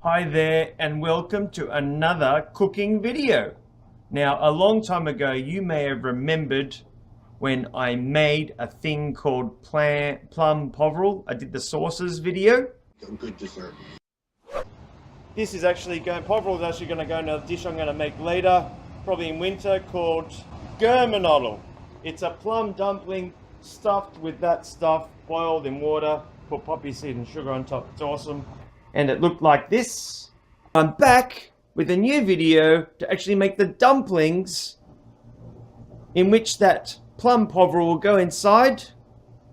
Hi there and welcome to another cooking video. Now a long time ago you may have remembered when I made a thing called plum poverel. I did the sauces video. A good dessert. This is actually poverel is actually going to go in a dish I'm going to make later, probably in winter, called Germknodel. It's a plum dumpling stuffed with that stuff, boiled in water, put poppy seed and sugar on top. It's awesome. And it looked like this. I'm back with a new video to actually make the dumplings in which that plum poverel will go inside,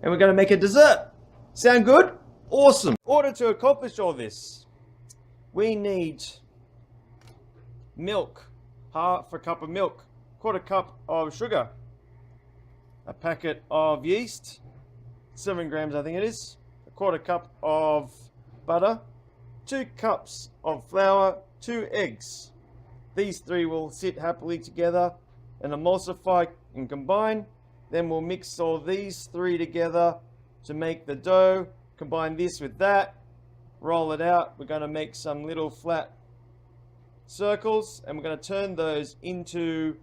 and we're going to make a dessert. Sound good? Awesome. In order to accomplish all this, we need milk, half a cup of milk, quarter cup of sugar, a packet of yeast, 7 grams I think it is, a quarter cup of butter, 2 cups of flour, 2 eggs. These 3 will sit happily together and emulsify and combine. Then we'll mix all these 3 together to make the dough. Combine this with that, roll it out. We're going to make some little flat circles and we're going to turn those into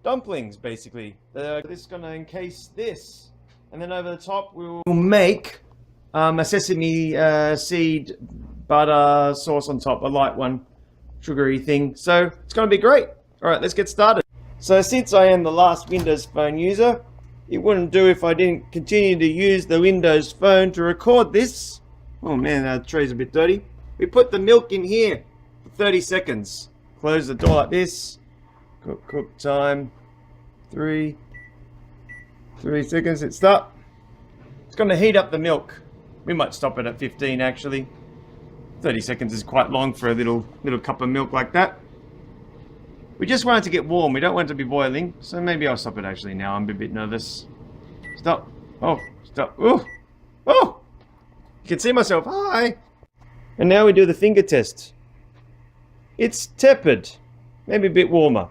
dumplings basically. This is going to encase this, and then over the top we'll make a sesame seed butter sauce on top, a light one, sugary thing. So it's going to be great. All right, let's get started. So since I am the last Windows Phone user, it wouldn't do if I didn't continue to use the Windows Phone to record this. Oh man, that tray's a bit dirty. We put the milk in here for 30 seconds. Close the door like this. Cook time 3 seconds. It's up. It's going to heat up the milk. We might stop it at 15 actually. 30 seconds is quite long for a little cup of milk like that. We just want it to get warm. We don't want it to be boiling. So maybe I'll stop it actually now. I'm a bit nervous. Stop. Oh, stop. Oh, oh. You can see myself. Hi. And now we do the finger test. It's tepid. Maybe a bit warmer.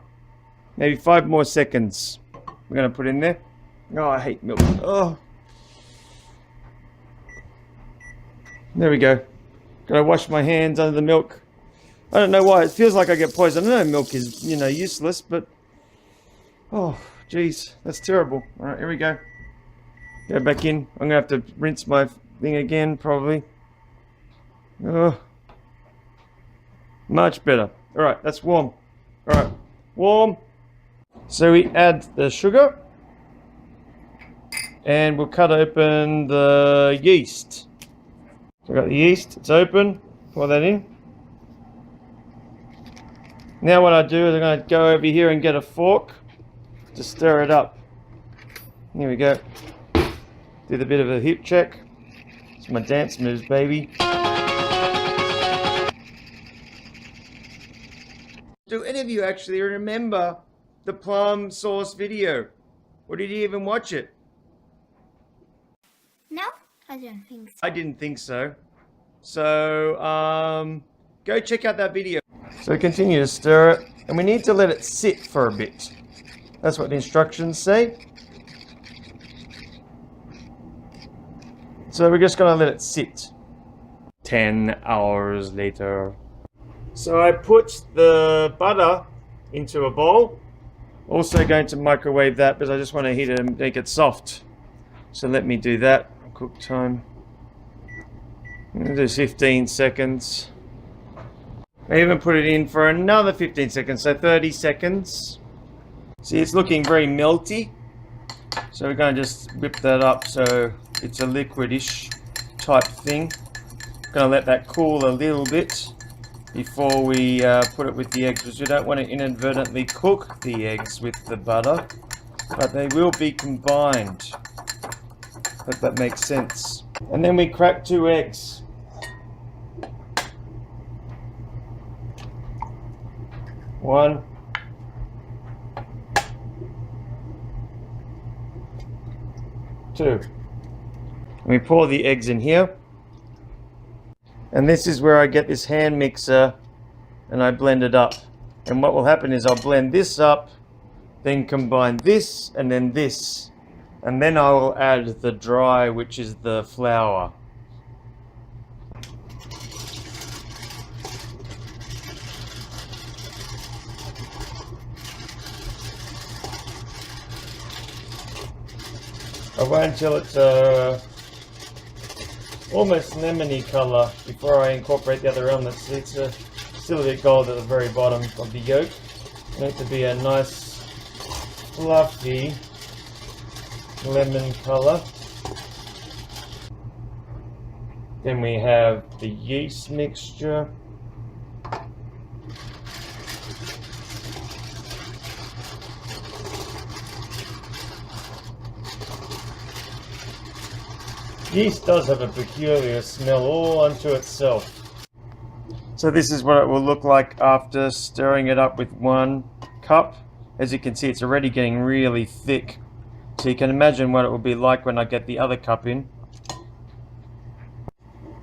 Maybe 5 more seconds. We're going to put in there. Oh, I hate milk. Oh. There we go. Gotta wash my hands under the milk. I don't know why. It feels like I get poisoned. I know milk is, useless, but... Oh, geez. That's terrible. Alright, here we go. Go back in. I'm gonna have to rinse my thing again, probably. Oh. Much better. Alright, that's warm. Alright, warm. So we add the sugar. And we'll cut open the yeast. So I've got the yeast, it's open, pour that in. Now what I do is I'm going to go over here and get a fork to stir it up. Here we go. Do the bit of a hip check. It's my dance moves, baby. Do any of you actually remember the plum sauce video? Or did you even watch it? No, I don't think so. I didn't think so. So, go check out that video. So continue to stir it, and we need to let it sit for a bit. That's what the instructions say. So we're just going to let it sit. 10 hours later. So I put the butter into a bowl. Also going to microwave that because I just want to heat it and make it soft. So let me do that. Cook time. I'm going to do 15 seconds. I even put it in for another 15 seconds, so 30 seconds. See, it's looking very melty. So we're going to just whip that up so it's a liquidish type thing. Going to let that cool a little bit before we put it with the eggs, because we don't want to inadvertently cook the eggs with the butter, but they will be combined. Hope that makes sense. And then we crack 2 eggs. One. 2. And we pour the eggs in here. And this is where I get this hand mixer and I blend it up. And what will happen is I'll blend this up, then combine this and then this. And then I will add the dry, which is the flour. I wait until it's almost lemony colour before I incorporate the other elements. It's still a bit gold at the very bottom of the yolk. I want it to be a nice fluffy lemon colour. Then we have the yeast mixture. Yeast does have a peculiar smell all unto itself. So this is what it will look like after stirring it up with 1 cup. As you can see, it's already getting really thick. So you can imagine what it will be like when I get the other cup in.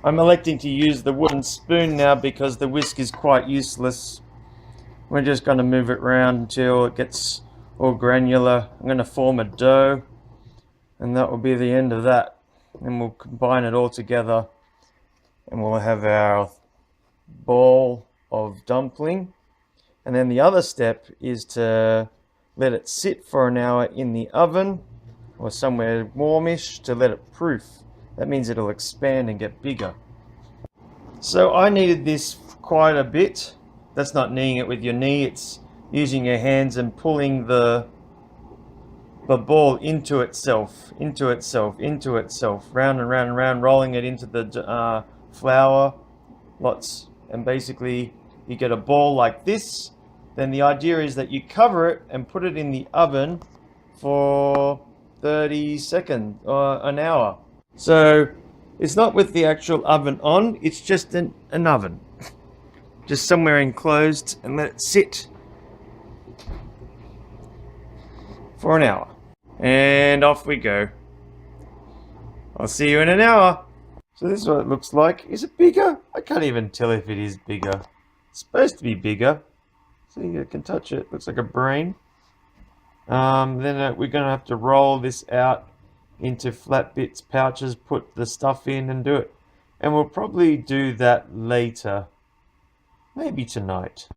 I'm electing to use the wooden spoon now because the whisk is quite useless. We're just going to move it around until it gets all granular. I'm going to form a dough, and that will be the end of that. And we'll combine it all together, and we'll have our ball of dumpling. And then the other step is to let it sit for an hour in the oven or somewhere warmish to let it proof. That means it'll expand and get bigger. So I kneaded this quite a bit. That's not kneading it with your knee, it's using your hands and pulling the ball into itself, round and round and round, rolling it into the flour lots. And basically you get a ball like this. Then the idea is that you cover it and put it in the oven for 30 seconds or an hour. So it's not with the actual oven on, it's just an oven. Just somewhere enclosed, and let it sit for an hour. And off we go. I'll see you in an hour. So this is what it looks like. Is it bigger? I can't even tell if it is bigger. It's supposed to be bigger. See, you can touch it. Looks like a brain. Then we're going to have to roll this out into flat bits, pouches, put the stuff in and do it. And we'll probably do that later. Maybe tonight.